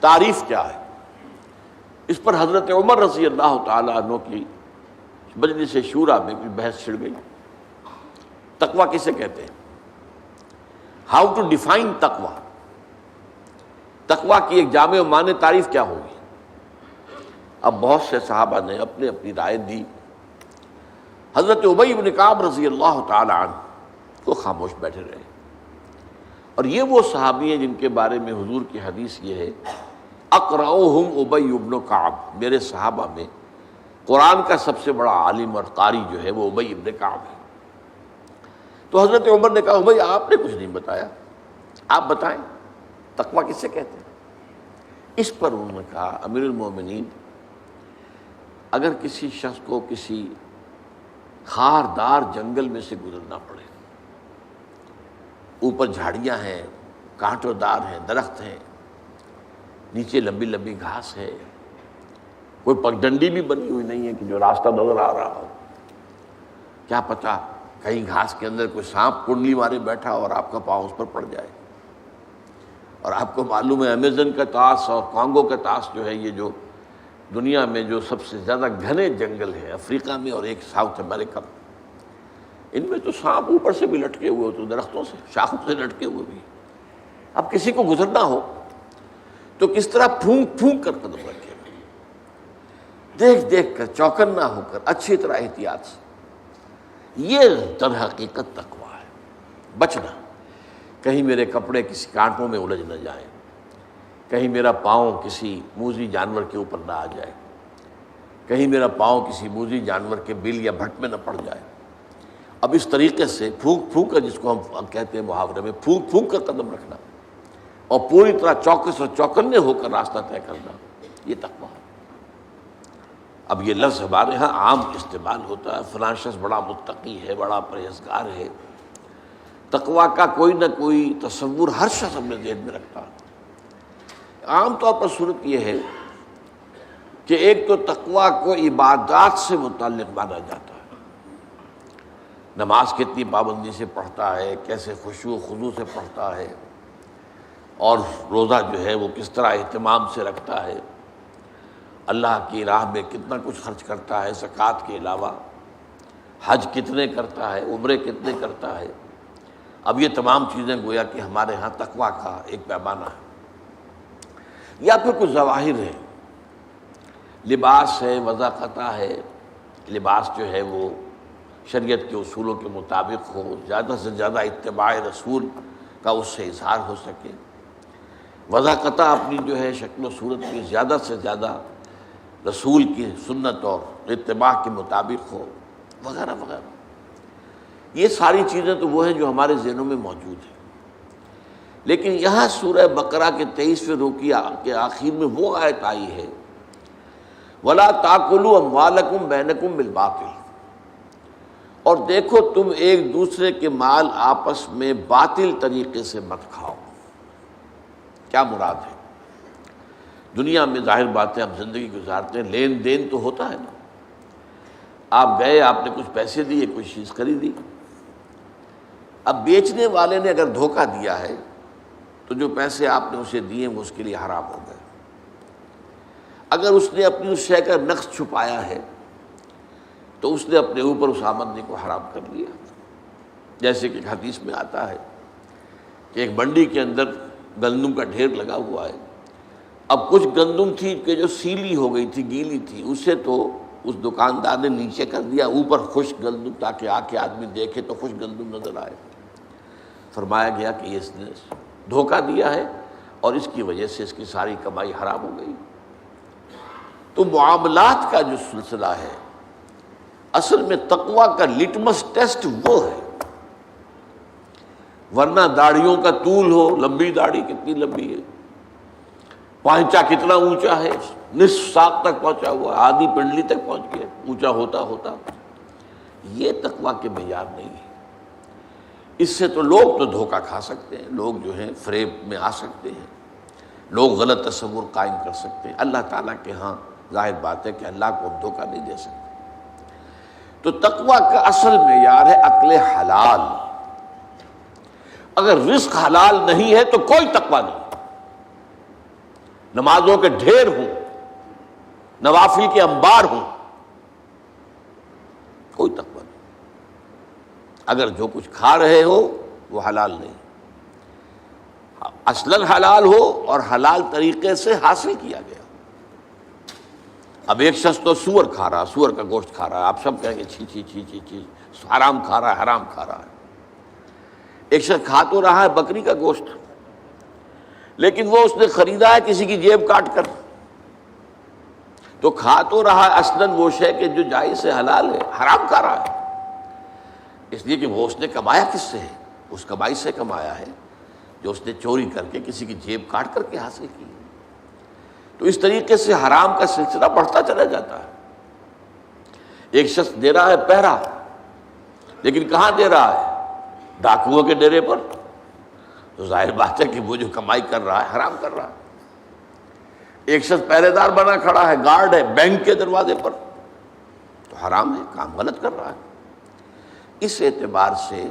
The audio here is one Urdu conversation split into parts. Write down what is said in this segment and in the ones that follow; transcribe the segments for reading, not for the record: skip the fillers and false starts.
تعریف کیا ہے؟ اس پر حضرت عمر رضی اللہ تعالیٰ عنہ کی مجلس شورا میں کوئی بحث چھڑ گئی. تقویٰ کسے کہتے ہیں؟ ہاؤ ٹو ڈیفائن تقویٰ. تقویٰ کی ایک جامع و معنی تعریف کیا ہوگی؟ اب بہت سے صحابہ نے اپنی اپنی رائے دی. حضرت ابی بن کعب رضی اللہ تعالی عنہ وہ خاموش بیٹھے رہے. اور یہ وہ صحابی ہیں جن کے بارے میں حضور کی حدیث یہ ہے اقرأہم ابی بن کعب، میرے صحابہ میں قرآن کا سب سے بڑا عالم اور قاری جو ہے وہ ابی بن کعب ہے. تو حضرت عمر نے کہا ابی آپ نے کچھ نہیں بتایا، آپ بتائیں تقویٰ کسے کہتے ہیں؟ اس پر انہوں نے کہا امیر المومنین، اگر کسی شخص کو کسی خاردار جنگل میں سے گزرنا پڑے، اوپر جھاڑیاں ہیں، کانٹوں دار ہیں، درخت ہیں، نیچے لمبی لمبی گھاس ہے، کوئی پگڈنڈی بھی بنی ہوئی نہیں ہے کہ جو راستہ نظر آ رہا ہو، کیا پتہ کہیں گھاس کے اندر کوئی سانپ کنڈلی مارے بیٹھا اور آپ کا پاؤں اس پر پڑ جائے. اور آپ کو معلوم ہے امیزن کا طاس اور کانگو کا طاس جو ہے، یہ جو دنیا میں جو سب سے زیادہ گھنے جنگل ہے افریقہ میں اور ایک ساؤتھ امریکہ میں، ان میں تو سانپ اوپر سے بھی لٹکے ہوئے ہوتے، درختوں سے شاخوں سے لٹکے ہوئے بھی. اب کسی کو گزرنا ہو تو کس طرح پھونک پھونک کر قدم رکھے، دیکھ دیکھ کر، چوکنا ہو کر، اچھی طرح احتیاط سے. یہ در حقیقت تقویٰ ہے. بچنا، کہیں میرے کپڑے کسی کانٹوں میں الجھ نہ جائیں، کہیں میرا پاؤں کسی موذی جانور کے اوپر نہ آ جائے، کہیں میرا پاؤں کسی موذی جانور کے بل یا بھٹ میں نہ پڑ جائے. اب اس طریقے سے پھونک پھونک کر، جس کو ہم کہتے ہیں محاورے میں پھونک پھونک کر قدم رکھنا اور پوری طرح چوکس اور چوکنے ہو کر راستہ طے کرنا، یہ تقویٰ ہے. اب یہ لفظ ہمارے ہاں عام استعمال ہوتا ہے، فلاں شخص بڑا متقی ہے، بڑا پرہیزگار ہے. تقویٰ کا کوئی نہ کوئی تصور ہر شخص اپنے ذہن میں رکھتا ہے. عام طور پر صورت یہ ہے کہ ایک تو تقویٰ کو عبادات سے متعلق مانا جاتا ہے، نماز کتنی پابندی سے پڑھتا ہے، کیسے خشوع و خضوع سے پڑھتا ہے، اور روزہ جو ہے وہ کس طرح اہتمام سے رکھتا ہے، اللہ کی راہ میں کتنا کچھ خرچ کرتا ہے زکوٰۃ کے علاوہ، حج کتنے کرتا ہے، عمرے کتنے کرتا ہے. اب یہ تمام چیزیں گویا کہ ہمارے ہاں تقویٰ کا ایک پیمانہ ہے. یا پھر کچھ ظواہر ہے، لباس ہے، وضاقتہ ہے، لباس جو ہے وہ شریعت کے اصولوں کے مطابق ہو، زیادہ سے زیادہ اتباع رسول کا اس سے اظہار ہو سکے، وضاقتہ اپنی جو ہے شکل و صورت میں زیادہ سے زیادہ رسول کی سنت اور اتباع کے مطابق ہو، وغیرہ وغیرہ. یہ ساری چیزیں تو وہ ہیں جو ہمارے ذہنوں میں موجود ہیں. لیکن یہاں سورہ بقرہ کے 23ویں رکوع کے آخر میں وہ آیت آئی ہے وَلَا تَأْكُلُوا أَمْوَالَكُمْ بَيْنَكُمْ بِالْبَاطِلِ، اور دیکھو تم ایک دوسرے کے مال آپس میں باطل طریقے سے مت کھاؤ. کیا مراد ہے؟ دنیا میں ظاہر بات ہے ہم زندگی گزارتے ہیں، لین دین تو ہوتا ہے نا. آپ گئے، آپ نے کچھ پیسے دیے، کوئی چیز خریدی. اب بیچنے والے نے اگر دھوکہ دیا ہے تو جو پیسے آپ نے اسے دیے وہ اس کے لیے حرام ہو گئے. اگر اس نے اپنی اس شے کا نقص چھپایا ہے تو اس نے اپنے اوپر اس آمدنی کو حرام کر لیا. جیسے کہ حدیث میں آتا ہے کہ ایک منڈی کے اندر گندم کا ڈھیر لگا ہوا ہے. اب کچھ گندم تھی کہ جو سیلی ہو گئی تھی، گیلی تھی، اسے تو اس دکاندار نے نیچے کر دیا، اوپر خشک گندم تاکہ آ کے آدمی دیکھے تو خشک گندم نظر آئے. فرمایا گیا کہ یہ اس نے دھوکہ دیا ہے اور اس کی وجہ سے اس کی ساری کمائی حرام ہو گئی. تو معاملات کا جو سلسلہ ہے اصل میں تقویٰ کا لٹمس ٹیسٹ وہ ہے. ورنہ داڑھیوں کا طول ہو، لمبی داڑھی کتنی لمبی ہے، پانچا کتنا اونچا ہے، نصف ساق تک پہنچا ہوا، آدھی پنڈلی تک پہنچ گیا، اونچا ہوتا ہوتا، یہ تقویٰ کے معیار نہیں ہے. اس سے تو لوگ تو دھوکہ کھا سکتے ہیں، لوگ جو ہیں فریب میں آ سکتے ہیں، لوگ غلط تصور قائم کر سکتے ہیں. اللہ تعالیٰ کے ہاں ظاہر بات ہے کہ اللہ کو ہم دھوکہ نہیں دے سکتے. تو تقویٰ کا اصل معیار ہے عقل حلال. اگر رزق حلال نہیں ہے تو کوئی تقویٰ نہیں. نمازوں کے ڈھیر ہوں، نوافل کے انبار ہوں، کوئی تقویٰ نہیں۔ اگر جو کچھ کھا رہے ہو وہ حلال نہیں، اصلاً حلال ہو اور حلال طریقے سے حاصل کیا گیا۔ اب ایک شخص تو سور کھا رہا، سور کا گوشت کھا رہا ہے، آپ سب کہیں گے چھی چھی چھی چھی چھی، حرام کھا رہا ہے، حرام کھا رہا ہے۔ ایک شخص کھا تو رہا ہے بکری کا گوشت، لیکن وہ اس نے خریدا ہے کسی کی جیب کاٹ کر، تو کھا تو رہا ہے اصلاً وہ شے کہ جو جائز سے حلال ہے، حرام کھا رہا ہے، اس لیے کہ وہ اس نے کمایا کس سے ہے؟ اس کمائی سے کمایا ہے جو اس نے چوری کر کے کسی کی جیب کاٹ کر کے حاصل کی۔ تو اس طریقے سے حرام کا سلسلہ بڑھتا چلا جاتا ہے۔ ایک شخص دے رہا ہے پہرا، لیکن کہاں دے رہا ہے؟ ڈاکوؤں کے ڈیرے پر، تو ظاہر بات ہے کہ وہ جو کمائی کر رہا ہے حرام کر رہا ہے۔ ایک شخص پہرے دار بنا کھڑا ہے، گارڈ ہے بینک کے دروازے پر، تو حرام ہے، کام غلط کر رہا ہے۔ اس اعتبار سے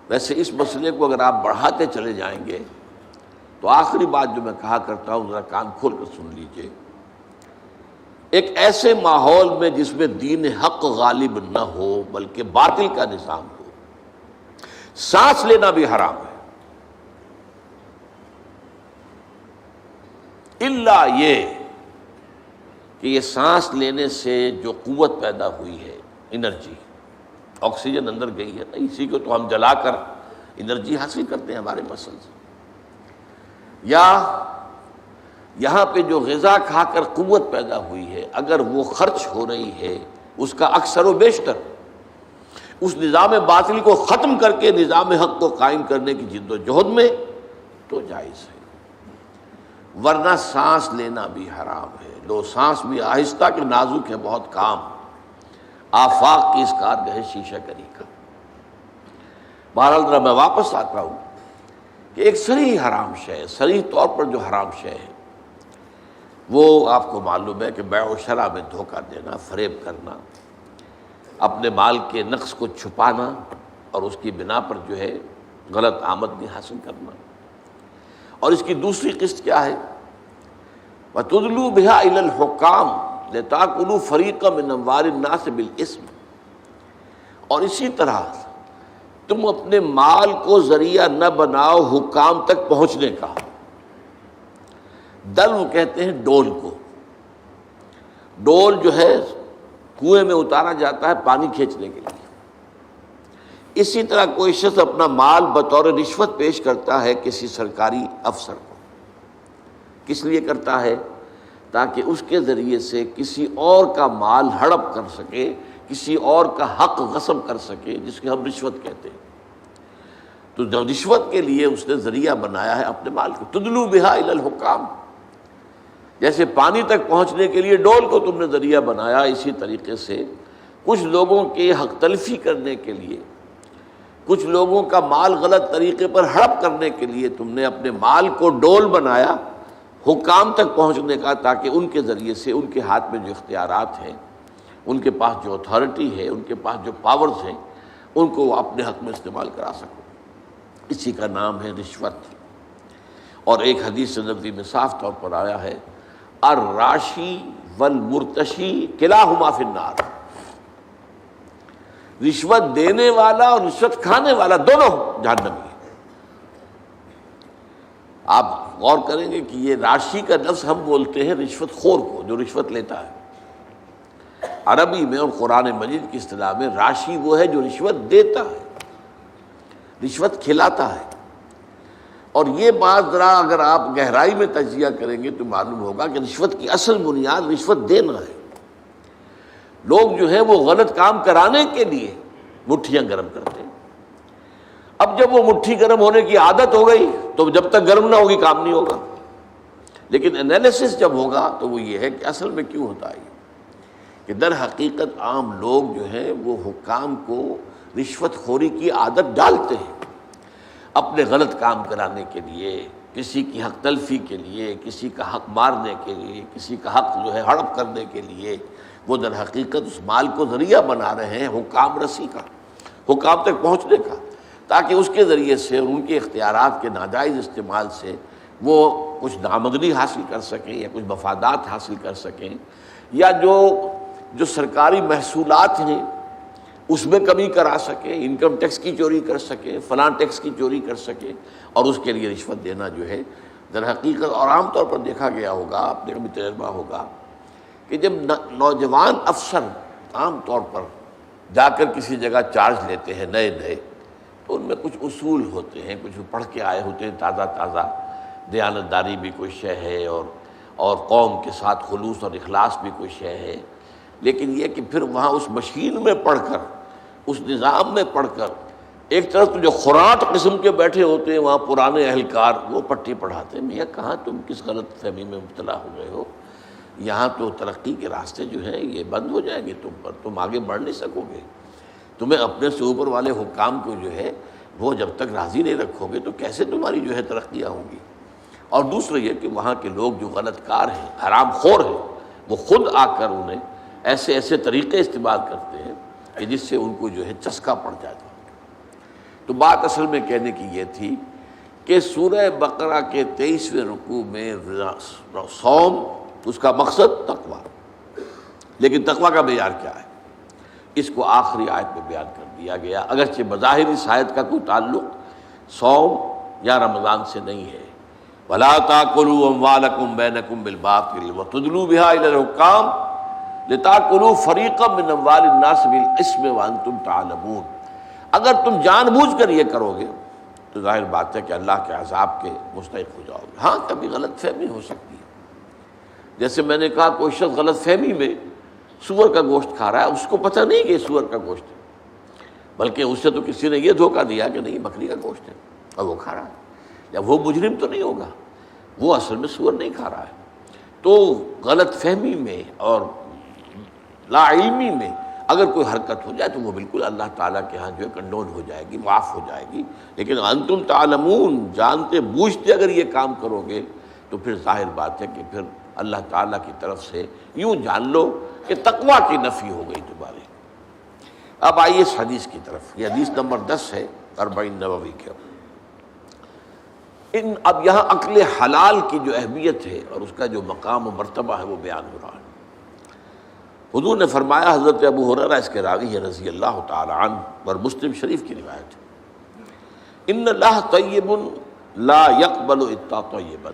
ویسے اس مسئلے کو اگر آپ بڑھاتے چلے جائیں گے تو آخری بات جو میں کہا کرتا ہوں ذرا کان کھول کر سن لیجئے، ایک ایسے ماحول میں جس میں دین حق غالب نہ ہو بلکہ باطل کا نظام ہو، سانس لینا بھی حرام ہے، الا یہ کہ یہ سانس لینے سے جو قوت پیدا ہوئی ہے، انرجی، آکسیجن اندر گئی ہے، اسی کو تو ہم جلا کر انرجی حاصل کرتے ہیں ہمارے مسل سے، یا یہاں پہ جو غذا کھا کر قوت پیدا ہوئی ہے اگر وہ خرچ ہو رہی ہے اس کا اکثر و بیشتر اس نظام باطل کو ختم کر کے نظام حق کو قائم کرنے کی جد و جہد میں، تو جائز ہے، ورنہ سانس لینا بھی حرام ہے۔ لو سانس بھی آہستہ کہ نازک ہے بہت کام، آفاق کی اس کارگہ شیشہ گری کا۔ بہرحال ذرا میں واپس آتا ہوں کہ ایک صریح حرام شے ہے، صریح طور پر جو حرام شے ہے وہ آپ کو معلوم ہے کہ بیع و شرع میں دھوکہ دینا، فریب کرنا، اپنے مال کے نقص کو چھپانا اور اس کی بنا پر جو ہے غلط آمدنی حاصل کرنا۔ اور اس کی دوسری قسط کیا ہے؟ وَتُدْلُوا بِهَا إِلَى الْحُكَّامِ لِتَأْكُلُوا فَرِيقًا مِّنْ أَمْوَالِ النَّاسِ بِالْإِثْمِ، اور اسی طرح تم اپنے مال کو ذریعہ نہ بناؤ حکام تک پہنچنے کا۔ دلو کہتے ہیں ڈول کو، ڈول جو ہے کنویں میں اتارا جاتا ہے پانی کھینچنے کے لیے، اسی طرح کوئی شخص اپنا مال بطور رشوت پیش کرتا ہے کسی سرکاری افسر کو، کس لیے کرتا ہے؟ تاکہ اس کے ذریعے سے کسی اور کا مال ہڑپ کر سکے، کسی اور کا حق غصب کر سکے، جس کو ہم رشوت کہتے ہیں۔ تو جو رشوت کے لیے اس نے ذریعہ بنایا ہے اپنے مال کو، تدلو بہا الی الحکام، جیسے پانی تک پہنچنے کے لیے ڈول کو تم نے ذریعہ بنایا، اسی طریقے سے کچھ لوگوں کے حق تلفی کرنے کے لیے، کچھ لوگوں کا مال غلط طریقے پر ہڑپ کرنے کے لیے تم نے اپنے مال کو ڈول بنایا حکام تک پہنچنے کا، تاکہ ان کے ذریعے سے ان کے ہاتھ میں جو اختیارات ہیں، ان کے پاس جو اتھارٹی ہے، ان کے پاس جو پاورز ہیں، ان کو وہ اپنے حق میں استعمال کرا سکو۔ اسی کا نام ہے رشوت۔ اور ایک حدیث نبوی میں صاف طور پر آیا ہے، الراشی والمرتشی کلاہما فی النار، رشوت دینے والا اور رشوت کھانے والا دونوں جہنمی ہیں۔ آپ غور کریں گے کہ یہ راشی کا لفظ ہم بولتے ہیں رشوت خور کو، جو رشوت لیتا ہے۔ عربی میں اور قرآن مجید کی اصطلاح میں راشی وہ ہے جو رشوت دیتا ہے، رشوت کھلاتا ہے۔ اور یہ بات ذرا اگر آپ گہرائی میں تجزیہ کریں گے تو معلوم ہوگا کہ رشوت کی اصل بنیاد رشوت دینا ہے۔ لوگ جو ہیں وہ غلط کام کرانے کے لیے مٹھیاں گرم کرتے ہیں۔ اب جب وہ مٹھی گرم ہونے کی عادت ہو گئی تو جب تک گرم نہ ہوگی کام نہیں ہوگا، لیکن انالیسس جب ہوگا تو وہ یہ ہے کہ اصل میں کیوں ہوتا ہے کہ در حقیقت عام لوگ جو ہیں وہ حکام کو رشوت خوری کی عادت ڈالتے ہیں، اپنے غلط کام کرانے کے لیے، کسی کی حق تلفی کے لیے، کسی کا حق مارنے کے لیے، کسی کا حق جو ہے ہڑپ کرنے کے لیے، وہ در حقیقت اس مال کو ذریعہ بنا رہے ہیں حکام رسی کا، حکام تک پہنچنے کا، تاکہ اس کے ذریعے سے ان کے اختیارات کے ناجائز استعمال سے وہ کچھ آمدنی حاصل کر سکیں یا کچھ مفادات حاصل کر سکیں، یا جو سرکاری محصولات ہیں اس میں کمی کرا سکیں، انکم ٹیکس کی چوری کر سکیں، فلاں ٹیکس کی چوری کر سکیں، اور اس کے لیے رشوت دینا جو ہے در حقیقت، اور عام طور پر دیکھا گیا ہوگا، آپ نے بھی تجربہ ہوگا کہ جب نوجوان افسر عام طور پر جا کر کسی جگہ چارج لیتے ہیں نئے تو ان میں کچھ اصول ہوتے ہیں، کچھ پڑھ کے آئے ہوتے ہیں تازہ، دیانتداری بھی کوئی شے ہے، اور قوم کے ساتھ خلوص اور اخلاص بھی کوئی شے ہے، لیکن یہ کہ پھر وہاں اس مشین میں پڑھ کر، اس نظام میں پڑھ کر، ایک طرف تو جو خوراٹ قسم کے بیٹھے ہوتے ہیں وہاں پرانے اہلکار، وہ پٹی پڑھاتے ہیں، میاں کہاں تم کس غلط فہمی میں مبتلا ہو گئے ہو، یہاں تو ترقی کے راستے جو ہیں یہ بند ہو جائیں گے تم پر، تم آگے بڑھ نہیں سکو گے، تمہیں اپنے سے اوپر والے حکام کو جو ہے وہ جب تک راضی نہیں رکھو گے تو کیسے تمہاری جو ہے ترقیاں ہوں گی۔ اور دوسرا یہ کہ وہاں کے لوگ جو غلط کار ہیں، حرام خور ہیں، وہ خود آ کر انہیں ایسے طریقے استعمال کرتے ہیں کہ جس سے ان کو جو ہے چسکا پڑ جاتا ہے۔ تو بات اصل میں کہنے کی یہ تھی کہ سورہ بقرہ کے 23ویں رکوع میں صوم، اس کا مقصد تقویٰ، لیکن تقویٰ کا معیار کیا ہے اس کو آخری آیت میں بیان کر دیا گیا، اگرچہ بظاہر اس آیت کا کوئی تعلق صوم یا رمضان سے نہیں ہے۔ وَلَا تَأْكُلُوا أَمْوَالَكُمْ بَيْنَكُمْ بِالْبَاطِلِ وَتُدْلُوا بِهَا إِلَى الْحُكَّامِ لِتَأْكُلُوا فَرِيقًا مِّنْ أَمْوَالِ النَّاسِ بِالْإِثْمِ وَأَنْتُمْ تَعْلَمُونَ۔ اگر تم جان بوجھ کر یہ کرو گے تو ظاہر بات ہے کہ اللہ کے عذاب کے مستحق ہو جاؤ گے۔ ہاں کبھی غلط فہمی ہو سکتی ہے، جیسے میں نے کہا کوئی شخص غلط فہمی میں سور کا گوشت کھا رہا ہے، اس کو پتہ نہیں کہ یہ سور کا گوشت ہے، بلکہ اس سے تو کسی نے یہ دھوکہ دیا کہ نہیں بکری کا گوشت ہے، اور وہ کھا رہا ہے، یا وہ مجرم تو نہیں ہوگا، وہ اصل میں سور نہیں کھا رہا ہے۔ تو غلط فہمی میں اور لا علمی میں اگر کوئی حرکت ہو جائے تو وہ بالکل اللہ تعالیٰ کے ہاں جو ہے کنڈون ہو جائے گی، معاف ہو جائے گی، لیکن انتم تعلمون، جانتے بوجھتے اگر یہ کام کرو گے تو پھر ظاہر بات ہے کہ پھر اللہ تعالیٰ کی طرف سے یوں جان لو کہ تقویٰ کی نفی ہو گئی تمہاری۔ اب آئیے اس حدیث کی طرف، یہ حدیث نمبر 10 ہے 40 نووی کے۔ اب یہاں عقل حلال کی جو اہمیت ہے اور اس کا جو مقام و مرتبہ ہے وہ بیان ہو رہا ہے۔ حضور نے فرمایا، حضرت ابو ہریرہ اس کے راوی ہے رضی اللہ تعالی عنہ، اور مسلم شریف کی روایت ہے، ان اللہ طیب لا يقبل الا طیبا۔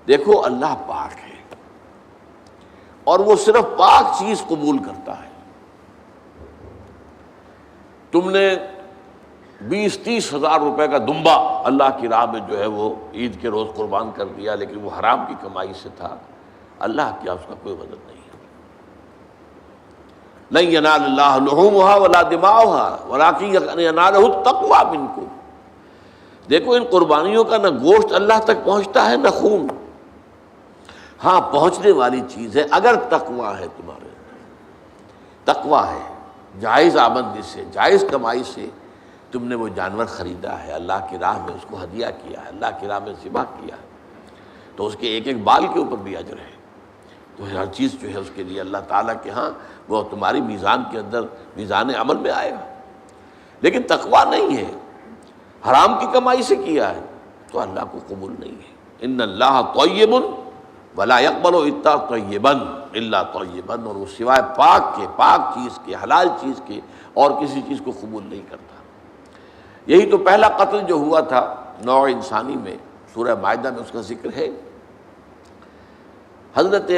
دیکھو اللہ پاک ہے اور وہ صرف پاک چیز قبول کرتا ہے۔ تم نے 20-30 ہزار روپے کا دمبا اللہ کی راہ میں جو ہے وہ عید کے روز قربان کر دیا، لیکن وہ حرام کی کمائی سے تھا، اللہ کیا اس کا کوئی مدد نہیں ہے۔ لن ینال اللہ لحومها ولا دماؤها ولکن ینالہ التقوی منکم۔ دیکھو ان قربانیوں کا نہ گوشت اللہ تک پہنچتا ہے نہ خون، ہاں پہنچنے والی چیز ہے اگر تقوی ہے تمہارے، تقوی ہے، جائز آمدنی سے، جائز کمائی سے تم نے وہ جانور خریدا ہے، اللہ کی راہ میں اس کو ہدیہ کیا ہے، اللہ کی راہ میں ذبح کیا ہے، تو اس کے ایک ایک بال کے اوپر بھی اجر ہے۔ تو ہر چیز جو ہے اس کے لیے اللہ تعالیٰ کے ہاں وہ تمہاری میزان کے اندر، میزان عمل میں آئے گا۔ لیکن تقویٰ نہیں ہے، حرام کی کمائی سے کیا ہے تو اللہ کو قبول نہیں ہے۔ ان اللہ طیب ولا يقبل الا طیبا الا طیبا، اور وہ سوائے پاک کے، پاک چیز کے، حلال چیز کے اور کسی چیز کو قبول نہیں کرتا۔ یہی تو پہلا قتل جو ہوا تھا نوع انسانی میں، سورہ مائدہ میں اس کا ذکر ہے۔ حضرت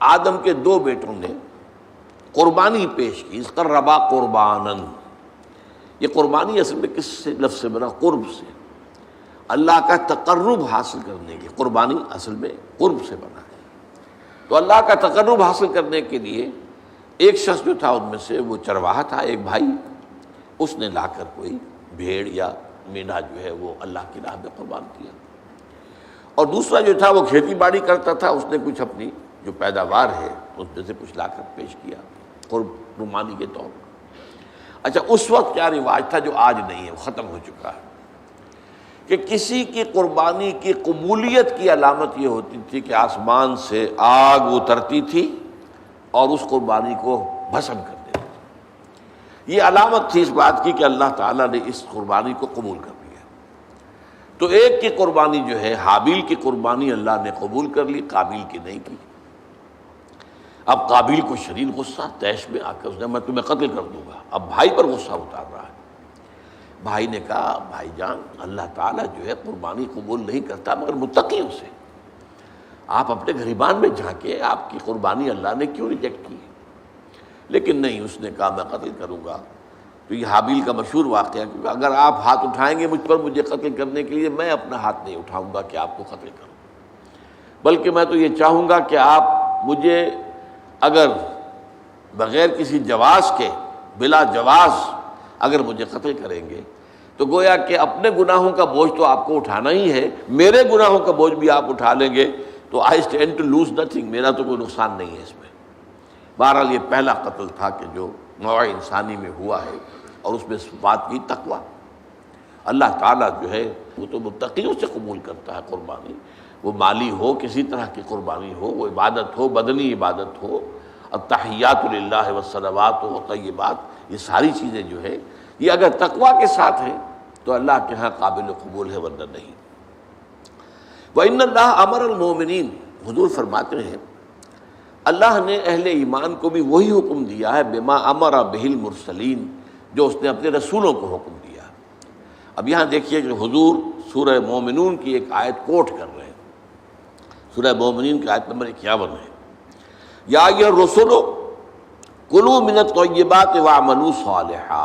آدم کے 2 بیٹوں نے قربانی پیش کی، قربا قربانن۔ یہ قربانی اصل میں کس سے لفظ سے بنا؟ قرب سے، اللہ کا تقرب حاصل کرنے کی قربانی اصل میں قرب سے بنا ہے۔ تو اللہ کا تقرب حاصل کرنے کے لیے ایک شخص جو تھا ان میں سے، وہ چرواہا تھا، ایک بھائی، اس نے لا کر کوئی بھیڑ یا مینڈھا جو ہے وہ اللہ کی راہ میں قربان کیا، اور دوسرا جو تھا وہ کھیتی باڑی کرتا تھا، اس نے کچھ اپنی جو پیداوار ہے اس میں سے کچھ لا کر پیش کیا قربانی کے طور پر۔ اچھا اس وقت کیا رواج تھا جو آج نہیں ہے، وہ ختم ہو چکا ہے، کہ کسی کی قربانی کی قبولیت کی علامت یہ ہوتی تھی کہ آسمان سے آگ اترتی تھی اور اس قربانی کو بھسم کر دیتی تھی۔ یہ علامت تھی اس بات کی کہ اللہ تعالیٰ نے اس قربانی کو قبول کر لیا۔ تو ایک کی قربانی جو ہے حابیل کی قربانی اللہ نے قبول کر لی، قابیل کی نہیں کی۔ اب قابیل کو شدید غصہ، طیش میں آ کر اس نے میں تمہیں قتل کر دوں گا۔ اب بھائی پر غصہ اتار رہا ہے۔ بھائی نے کہا بھائی جان اللہ تعالیٰ جو ہے قربانی قبول نہیں کرتا مگر متقیوں سے، آپ اپنے گریبان میں جھانکے، آپ کی قربانی اللہ نے کیوں ریجیکٹ کی؟ لیکن نہیں، اس نے کہا میں قتل کروں گا۔ تو یہ حابیل کا مشہور واقعہ ہے، کیونکہ اگر آپ ہاتھ اٹھائیں گے مجھ پر مجھے قتل کرنے کے لیے، میں اپنا ہاتھ نہیں اٹھاؤں گا کہ آپ کو قتل کروں، بلکہ میں تو یہ چاہوں گا کہ آپ مجھے اگر بغیر کسی جواز کے، بلا جواز اگر مجھے قتل کریں گے تو گویا کہ اپنے گناہوں کا بوجھ تو آپ کو اٹھانا ہی ہے، میرے گناہوں کا بوجھ بھی آپ اٹھا لیں گے، تو I stand to lose nothing, میرا تو کوئی نقصان نہیں ہے اس میں۔ بہرحال یہ پہلا قتل تھا کہ جو نوع انسانی میں ہوا ہے، اور اس میں بات کی تقویٰ۔ اللہ تعالیٰ جو ہے وہ تو متقیوں سے قبول کرتا ہے قربانی، وہ مالی ہو، کسی طرح کی قربانی ہو، وہ عبادت ہو، بدنی عبادت ہو، التحیات للہ والصلوات والطیبات، یہ ساری چیزیں جو ہے یہ اگر تقویٰ کے ساتھ ہیں تو اللہ کے ہاں قابل قبول ہے، ورنہ نہیں۔ وَإِنَّ اللَّهَ أَمَرَ الْمُؤْمِنِينَ، حضور فرماتے ہیں اللہ نے اہل ایمان کو بھی وہی حکم دیا ہے بما امر بہ المرسلین، جو اس نے اپنے رسولوں کو حکم دیا۔ اب یہاں دیکھیے کہ حضور سورہ مومنون کی ایک آیت کوٹ کر رہے ہیں، سورہ مومنین کی آیت نمبر 51 ہے، یا ایھا الرسل کلوا من الطیبات واعملوا صالحا۔